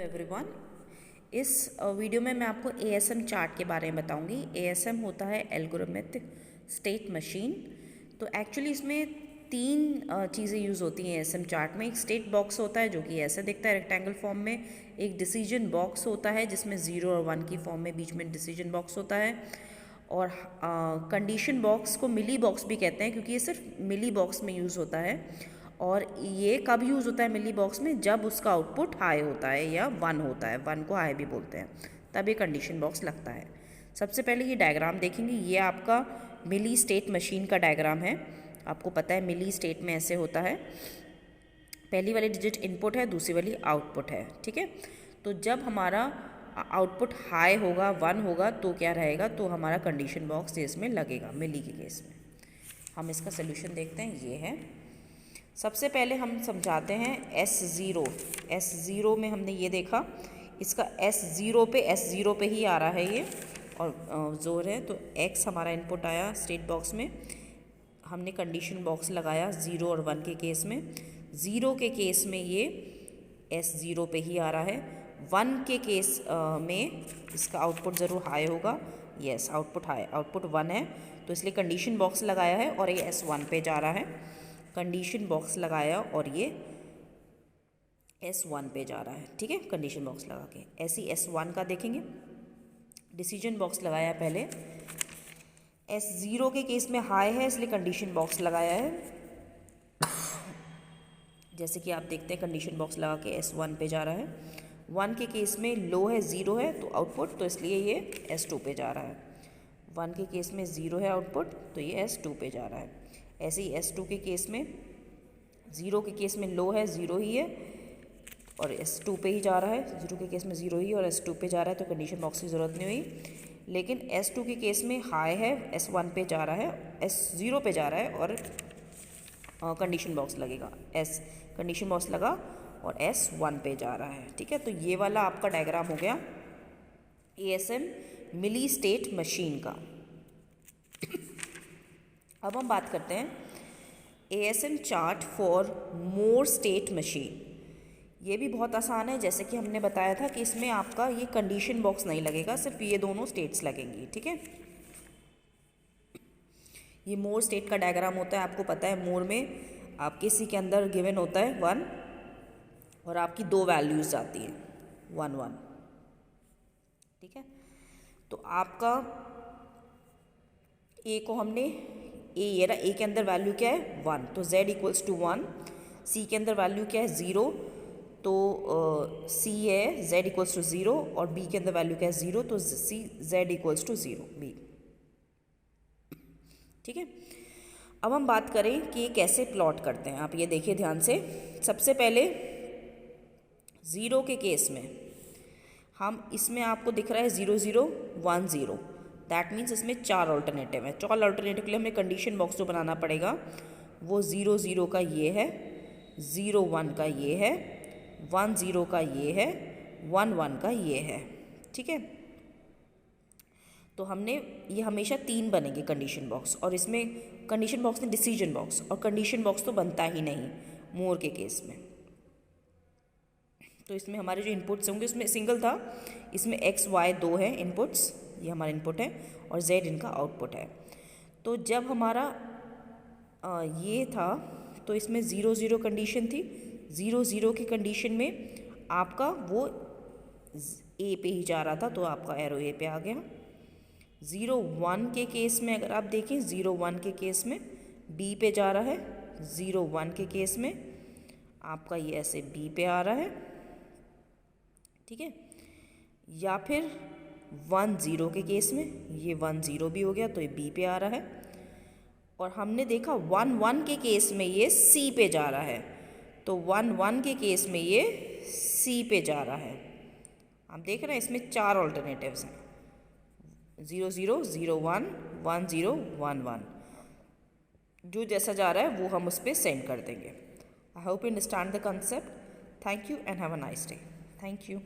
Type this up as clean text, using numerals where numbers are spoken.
Everyone. इस video में मैं आपको एएसएम चार्ट के बारे में बताऊंगी। एएसएम होता है एल्गोरिथमिक स्टेट मशीन। तो एक्चुअली इसमें तीन चीज़ें यूज़ होती हैं एएसएम चार्ट में। एक स्टेट बॉक्स होता है जो कि ऐसे दिखता है रेक्टेंगल फॉर्म में। एक डिसीजन बॉक्स होता है जिसमें 0 और 1 की फॉर्म में बीच में डिसीजन बॉक्स होता है। और कंडीशन बॉक्स को मिली बॉक्स भी कहते हैं क्योंकि ये सिर्फ मिली बॉक्स में यूज़ होता है। और ये कब यूज़ होता है मिली बॉक्स में? जब उसका आउटपुट हाई होता है या 1 होता है, 1 को हाई भी बोलते हैं, तब ये कंडीशन बॉक्स लगता है। सबसे पहले ये डायग्राम देखेंगे। ये आपका मिली स्टेट मशीन का डायग्राम है। आपको पता है मिली स्टेट में ऐसे होता है, पहली वाली डिजिट इनपुट है, दूसरी वाली आउटपुट है। ठीक है, तो जब हमारा आउटपुट हाई होगा, 1 होगा, तो क्या रहेगा? तो हमारा कंडीशन बॉक्स इसमें लगेगा मिली के केस में। हम इसका सोल्यूशन देखते हैं। ये है, सबसे पहले हम समझाते हैं S0। S0 में हमने ये देखा, इसका S0 पे ही आ रहा है ये, और जोर है। तो X हमारा इनपुट आया स्टेट बॉक्स में, हमने कंडीशन बॉक्स लगाया 0 और 1 के केस में। 0 के केस में ये S0 पे ही आ रहा है। 1 के केस में इसका आउटपुट ज़रूर हाई होगा। यस, आउटपुट हाई, आउटपुट 1 है, तो इसलिए कंडीशन बॉक्स लगाया है और ये S1 पे जा रहा है। कंडीशन बॉक्स लगाया और ये S1 पे जा रहा है। ठीक है, कंडीशन बॉक्स लगा के ऐसी S1 का देखेंगे। डिसीजन बॉक्स लगाया पहले, S0 के केस में हाई है इसलिए कंडीशन बॉक्स लगाया है। जैसे कि आप देखते हैं कंडीशन बॉक्स लगा के S1 पे जा रहा है। 1 के केस में लो है, 0 है तो आउटपुट, तो इसलिए ये S2 पे जा रहा है। 1 के केस में 0 है आउटपुट, तो ये S2 पे जा रहा है। ऐसे ही S2 के केस में, 0 के केस में लो है, 0 ही है और S2 पे ही जा रहा है। 0 के केस में 0 ही और S2 पे जा रहा है, तो कंडीशन बॉक्स की ज़रूरत नहीं हुई। लेकिन S2 के केस में हाई है, S1 पे जा रहा है, S0 पे जा रहा है और कंडीशन बॉक्स लगेगा। कंडीशन बॉक्स लगा और S1 पे जा रहा है। ठीक है, तो ये वाला आपका डायग्राम हो गया एएसएम मिली स्टेट मशीन का। अब हम बात करते हैं ASM chart for more state machine. ये भी बहुत आसान है। जैसे कि हमने बताया था कि इसमें आपका ये कंडीशन बॉक्स नहीं लगेगा, सिर्फ ये दोनों स्टेट्स लगेंगी। ठीक है, ये मोर स्टेट का डायग्राम होता है। आपको पता है मोर में आप किसी के अंदर गिवन होता है 1 और आपकी 2 वैल्यूज आती हैं 1 1। ठीक है, तो आपका ए को हमने ये रहा, ए के अंदर वैल्यू क्या है 1, तो z इक्वल्स टू 1। सी के अंदर वैल्यू क्या है 0, तो सी है z इक्वल्स टू 0, और बी के अंदर वैल्यू क्या है 0, तो सी z इक्वल्स टू 0 बी। ठीक है, अब हम बात करें कि ये कैसे प्लॉट करते हैं। आप ये देखिए ध्यान से। सबसे पहले 0 के केस में हम, इसमें आपको दिख रहा है 0 0 1 0, दैट मीन्स इसमें 4 ऑल्टरनेटिव है। 4 ऑल्टरनेटिव के लिए हमें कंडीशन बॉक्स जो बनाना पड़ेगा वो 0 0 का ये है, 0 1 का ये है, 1 0 का ये है, 1 1 का ये है। ठीक है, तो हमने ये हमेशा 3 बनेंगे कंडीशन बॉक्स, और इसमें कंडीशन बॉक्स में डिसीजन बॉक्स, और कंडीशन बॉक्स तो बनता ही नहीं मोर के केस में। तो इसमें हमारे जो इनपुट्स होंगे, उसमें सिंगल था, इसमें x y 2 है इनपुट्स, ये हमारा इनपुट है, और z इनका आउटपुट है। तो जब हमारा ये था तो इसमें 0 0 कंडीशन थी। 0 0 की कंडीशन में आपका वो ए पे ही जा रहा था, तो आपका एरो ए पे आ गया। 0 1 के केस में अगर आप देखें, 0 1 के केस में बी पे जा रहा है। 0 1 के केस में आपका ये ऐसे बी पे आ रहा है। ठीक है, या फिर 1 0 के केस में ये 1 0 भी हो गया, तो ये बी पे आ रहा है। और हमने देखा 1 1 के केस में ये सी पे जा रहा है, तो 1 1 के केस में ये सी पे जा रहा है। आप देख रहे हैं इसमें 4 ऑल्टरनेटिव्स हैं, 0 0 0 1 1 0 1 1। जो जैसा जा रहा है वो हम उस पर सेंड कर देंगे। I hope you understand the concept. Thank you and have a nice day. Thank you.